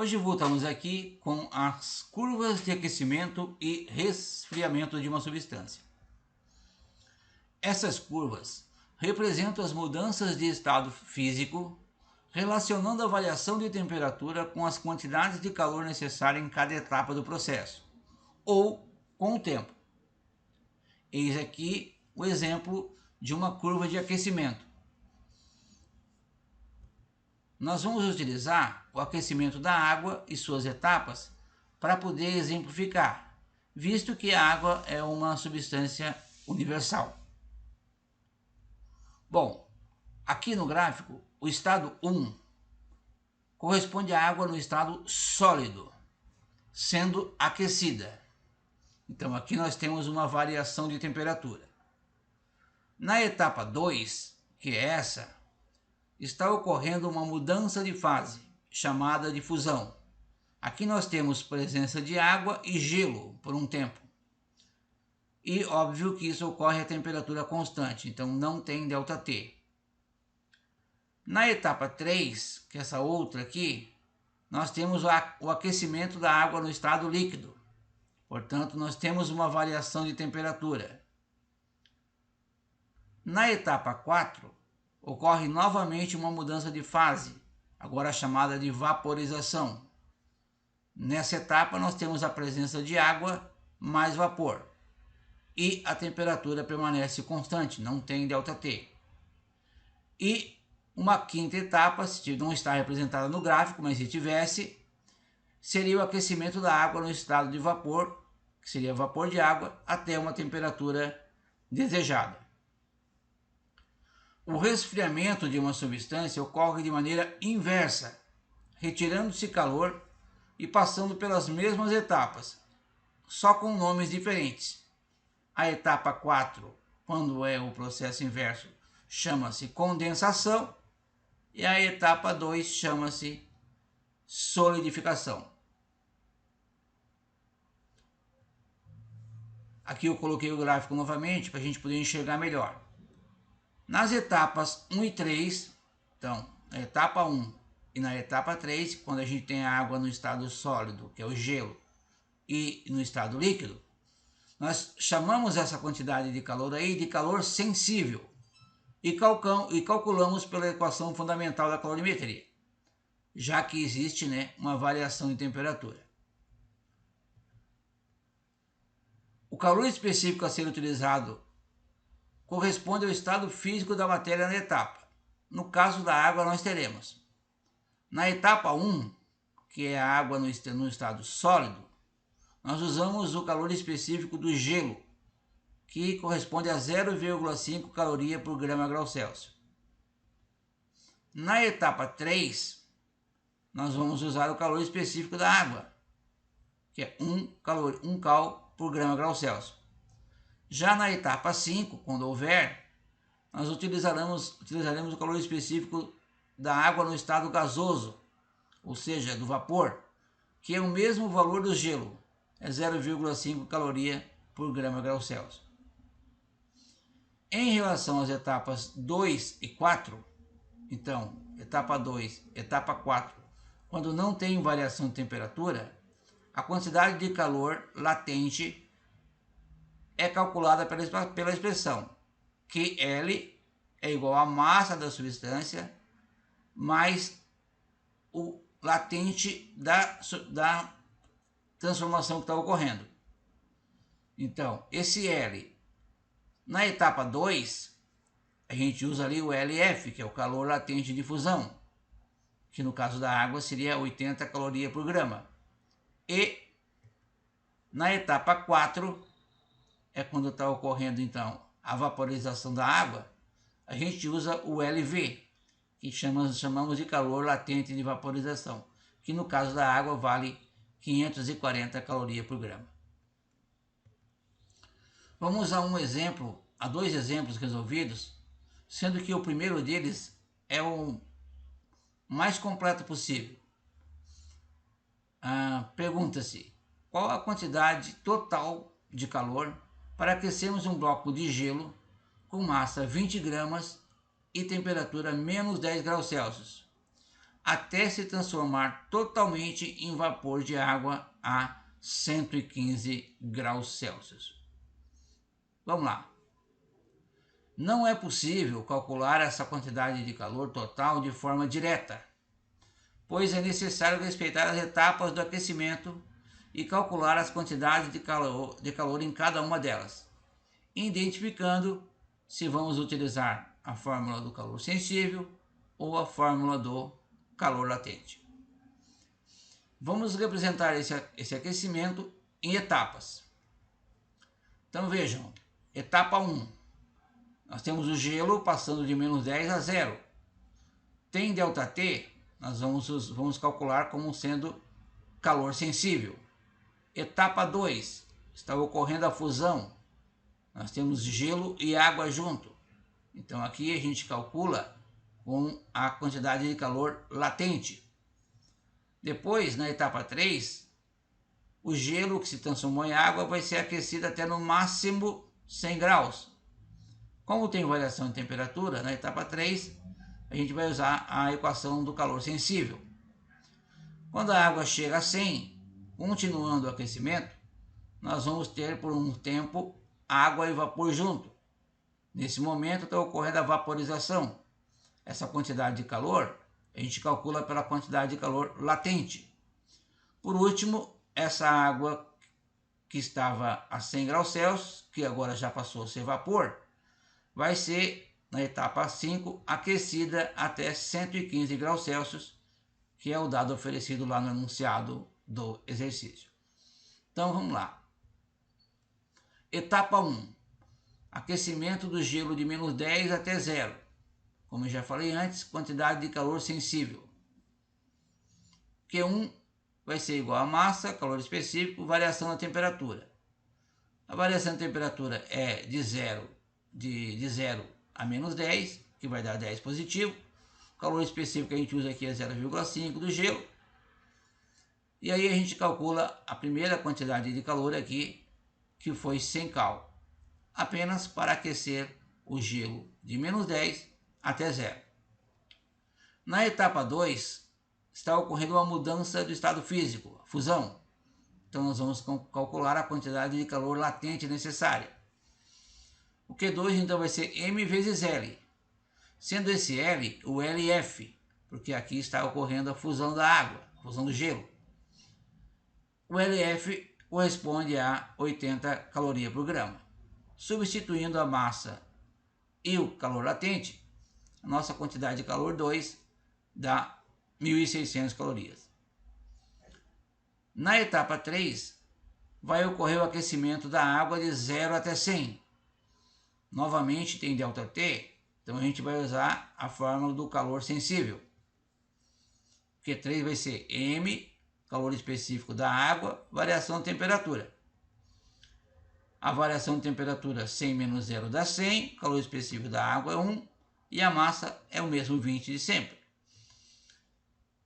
Hoje voltamos aqui com as curvas de aquecimento e resfriamento de uma substância. Essas curvas representam as mudanças de estado físico, relacionando a variação de temperatura com as quantidades de calor necessárias em cada etapa do processo, ou com o tempo. Eis aqui o exemplo de uma curva de aquecimento. Nós vamos utilizar o aquecimento da água e suas etapas para poder exemplificar, visto que a água é uma substância universal. Bom, aqui no gráfico, o estado 1 corresponde à água no estado sólido, sendo aquecida. Então aqui nós temos uma variação de temperatura. Na etapa 2, que é essa, está ocorrendo uma mudança de fase, chamada de fusão. Aqui nós temos presença de água e gelo por um tempo. E óbvio que isso ocorre a temperatura constante, então não tem ΔT. Na etapa 3, que é essa outra aqui, nós temos o aquecimento da água no estado líquido. Portanto, nós temos uma variação de temperatura. Na etapa 4, ocorre novamente uma mudança de fase, agora chamada de vaporização. Nessa etapa nós temos a presença de água mais vapor e a temperatura permanece constante, não tem ΔT. E uma quinta etapa, se não está representada no gráfico, mas se tivesse, seria o aquecimento da água no estado de vapor, que seria vapor de água, até uma temperatura desejada. O resfriamento de uma substância ocorre de maneira inversa, retirando-se calor e passando pelas mesmas etapas, só com nomes diferentes. A etapa 4, quando é o processo inverso, chama-se condensação e a etapa 2 chama-se solidificação. Aqui eu coloquei o gráfico novamente para a gente poder enxergar melhor. Nas etapas 1 e 3, então, na etapa 1 e na etapa 3, quando a gente tem a água no estado sólido, que é o gelo, e no estado líquido, nós chamamos essa quantidade de calor aí de calor sensível e calculamos pela equação fundamental da calorimetria, já que existe, uma variação de temperatura. O calor específico a ser utilizado corresponde ao estado físico da matéria na etapa. No caso da água, nós teremos. Na etapa 1, que é a água no estado sólido, nós usamos o calor específico do gelo, que corresponde a 0,5 caloria por grama grau Celsius. Na etapa 3, nós vamos usar o calor específico da água, que é 1 cal por grama grau Celsius. Já na etapa 5, quando houver, nós utilizaremos o calor específico da água no estado gasoso, ou seja, do vapor, que é o mesmo valor do gelo, é 0,5 caloria por grama grau Celsius. Em relação às etapas 2 e 4, então, etapa 2, etapa 4, quando não tem variação de temperatura, a quantidade de calor latente é calculada pela expressão QL é igual à massa da substância mais o latente da transformação que está ocorrendo. Então, esse L, na etapa 2, a gente usa ali o LF, que é o calor latente de fusão, que no caso da água seria 80 calorias por grama. E na etapa 4, é quando está ocorrendo então a vaporização da água, a gente usa o LV, que chamamos de calor latente de vaporização, que no caso da água vale 540 calorias por grama. Vamos a dois exemplos resolvidos, sendo que o primeiro deles é o mais completo possível. Pergunta-se, qual a quantidade total de calor para aquecermos um bloco de gelo com massa 20 gramas e temperatura menos 10 graus Celsius. até se transformar totalmente em vapor de água a 115 graus Celsius. Vamos lá. Não é possível calcular essa quantidade de calor total de forma direta, pois é necessário respeitar as etapas do aquecimento e calcular as quantidades de calor em cada uma delas, identificando se vamos utilizar a fórmula do calor sensível ou a fórmula do calor latente. Vamos representar esse aquecimento em etapas. Então vejam, etapa 1, nós temos o gelo passando de menos 10 a 0. Tem ΔT, nós vamos calcular como sendo calor sensível. Etapa 2, está ocorrendo a fusão. Nós temos gelo e água junto. Então aqui a gente calcula com a quantidade de calor latente. Depois, na etapa 3, o gelo que se transformou em água vai ser aquecido até no máximo 100 graus. Como tem variação de temperatura, na etapa 3, a gente vai usar a equação do calor sensível. Quando a água chega a 100, continuando o aquecimento, nós vamos ter por um tempo água e vapor junto. Nesse momento está ocorrendo a vaporização. Essa quantidade de calor a gente calcula pela quantidade de calor latente. Por último, essa água que estava a 100 graus Celsius, que agora já passou a ser vapor, vai ser, na etapa 5, aquecida até 115 graus Celsius, que é o dado oferecido lá no enunciado do exercício. Então vamos lá. Etapa 1, aquecimento do gelo de menos 10 até 0. Como eu já falei antes, quantidade de calor sensível. Q1 vai ser igual a massa, calor específico, variação da temperatura. A variação da temperatura é de 0 a menos 10, que vai dar 10 positivo. O calor específico que a gente usa aqui é 0,5 do gelo. E aí a gente calcula a primeira quantidade de calor aqui, que foi 100 cal, apenas para aquecer o gelo de menos 10 até 0. Na etapa 2, está ocorrendo uma mudança do estado físico, a fusão. Então nós vamos calcular a quantidade de calor latente necessária. O Q2 então vai ser M vezes L, sendo esse L o LF, porque aqui está ocorrendo a fusão da água, a fusão do gelo. O LF corresponde a 80 calorias por grama. Substituindo a massa e o calor latente, a nossa quantidade de calor 2 dá 1.600 calorias. Na etapa 3, vai ocorrer o aquecimento da água de 0 até 100. Novamente tem ΔT, então a gente vai usar a fórmula do calor sensível. Q3 vai ser M, calor específico da água, variação de temperatura. A variação de temperatura 100 menos 0 dá 100, calor específico da água é 1 e a massa é o mesmo 20 de sempre.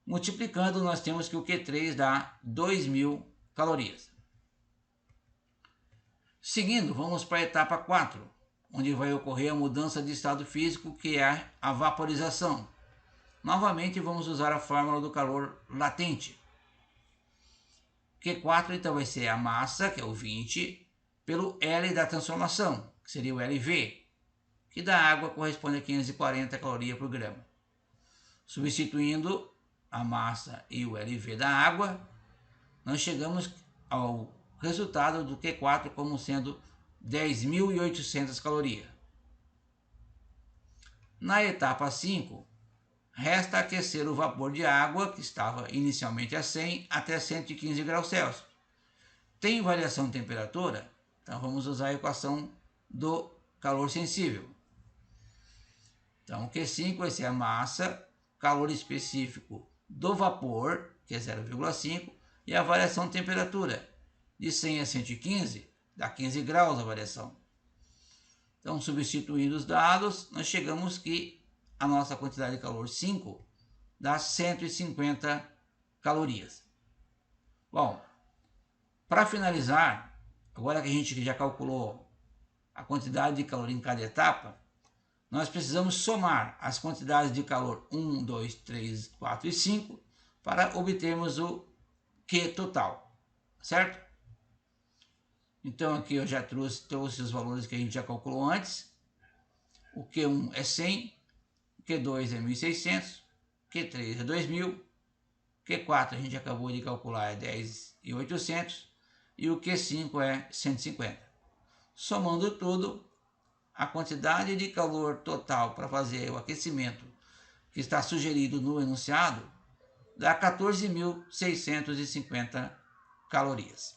Multiplicando, nós temos que o Q3 dá 2.000 calorias. Seguindo, vamos para a etapa 4, onde vai ocorrer a mudança de estado físico, que é a vaporização. Novamente, vamos usar a fórmula do calor latente. Q4 então vai ser a massa, que é o 20, pelo L da transformação, que seria o LV, que da água corresponde a 540 calorias por grama. Substituindo a massa e o LV da água, nós chegamos ao resultado do Q4 como sendo 10.800 calorias. Na etapa 5, resta aquecer o vapor de água, que estava inicialmente a 100, até 115 graus Celsius. Tem variação de temperatura? Então vamos usar a equação do calor sensível. Então Q5 vai ser a massa, calor específico do vapor, que é 0,5, e a variação de temperatura. De 100 a 115, dá 15 graus a variação. Então, substituindo os dados, nós chegamos que a nossa quantidade de calor 5 dá 150 calorias. Bom, para finalizar, agora que a gente já calculou a quantidade de calor em cada etapa, nós precisamos somar as quantidades de calor 1, 2, 3, 4 e 5 para obtermos o Q total, certo? Então aqui eu já trouxe os valores que a gente já calculou antes. O Q1 é 100, o Q2 é 1.600, Q3 é 2.000, Q4 a gente acabou de calcular é 10.800 e o Q5 é 150. Somando tudo, a quantidade de calor total para fazer o aquecimento que está sugerido no enunciado dá 14.650 calorias.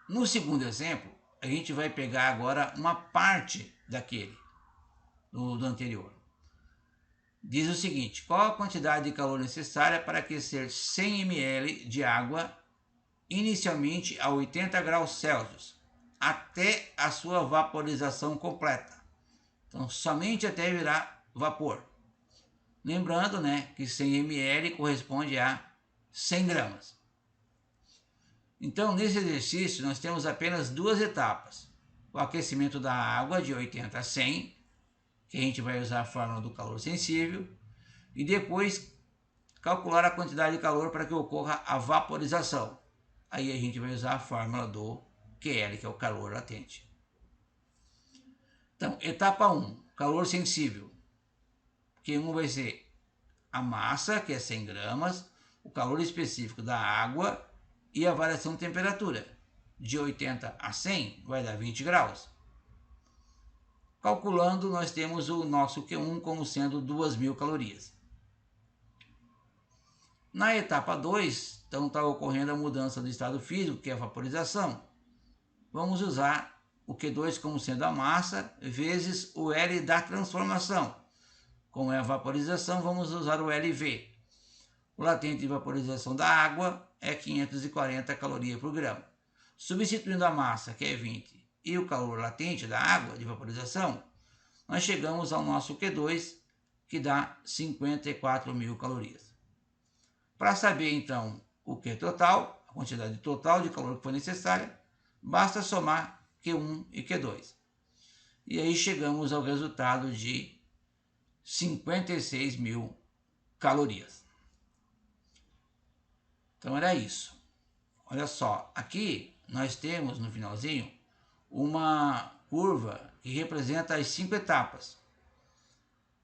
No segundo exemplo, a gente vai pegar agora uma parte daquele, do anterior. Diz o seguinte: qual a quantidade de calor necessária para aquecer 100 ml de água inicialmente a 80 graus Celsius, até a sua vaporização completa? Então, somente até virar vapor. Lembrando, né, que 100 ml corresponde a 100 gramas. Então, nesse exercício, nós temos apenas duas etapas. O aquecimento da água de 80 a 100, que a gente vai usar a fórmula do calor sensível, e depois calcular a quantidade de calor para que ocorra a vaporização. Aí a gente vai usar a fórmula do QL, que é o calor latente. Então, etapa 1, calor sensível. Q1 vai ser a massa, que é 100 gramas, o calor específico da água e a variação de temperatura. De 80 a 100 vai dar 20 graus. Calculando, nós temos o nosso Q1 como sendo 2.000 calorias. Na etapa 2, então está ocorrendo a mudança do estado físico, que é a vaporização. Vamos usar o Q2 como sendo a massa, vezes o L da transformação. Como é a vaporização, vamos usar o LV. O latente de vaporização da água é 540 calorias por grama. Substituindo a massa, que é 20, e o calor latente da água de vaporização, nós chegamos ao nosso Q2, que dá 54.000 calorias. Para saber, então, o Q total, a quantidade total de calor que foi necessária, basta somar Q1 e Q2. E aí chegamos ao resultado de 56.000 calorias. Então era isso. Olha só, aqui nós temos no finalzinho uma curva que representa as 5 etapas.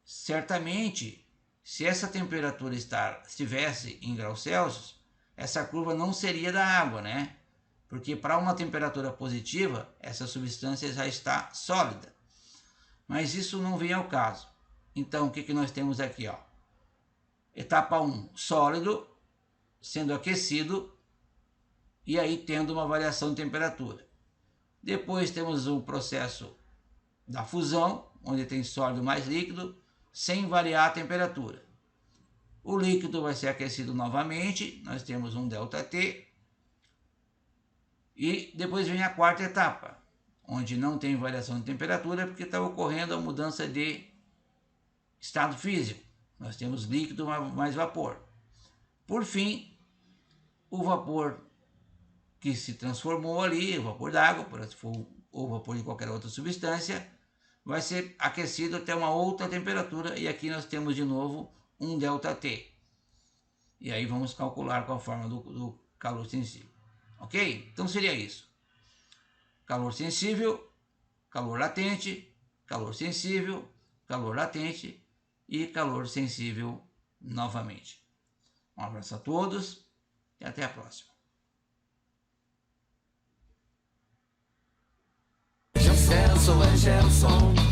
Certamente, se essa temperatura estivesse em graus Celsius, essa curva não seria da água, né? Porque para uma temperatura positiva, essa substância já está sólida. Mas isso não vem ao caso. Então, o que nós temos aqui? Ó? Etapa 1, sólido, sendo aquecido, e aí tendo uma variação de temperatura. Depois temos o processo da fusão, onde tem sólido mais líquido, sem variar a temperatura. O líquido vai ser aquecido novamente, nós temos um ΔT, e depois vem a quarta etapa, onde não tem variação de temperatura, porque está ocorrendo a mudança de estado físico. Nós temos líquido mais vapor. Por fim, o vapor que se transformou ali, o vapor d'água, ou vapor de qualquer outra substância, vai ser aquecido até uma outra temperatura, e aqui nós temos de novo um ΔT. E aí vamos calcular com a forma do calor sensível. Ok? Então seria isso. Calor sensível, calor latente, calor sensível, calor latente e calor sensível novamente. Um abraço a todos e até a próxima. Gelson é Gelson.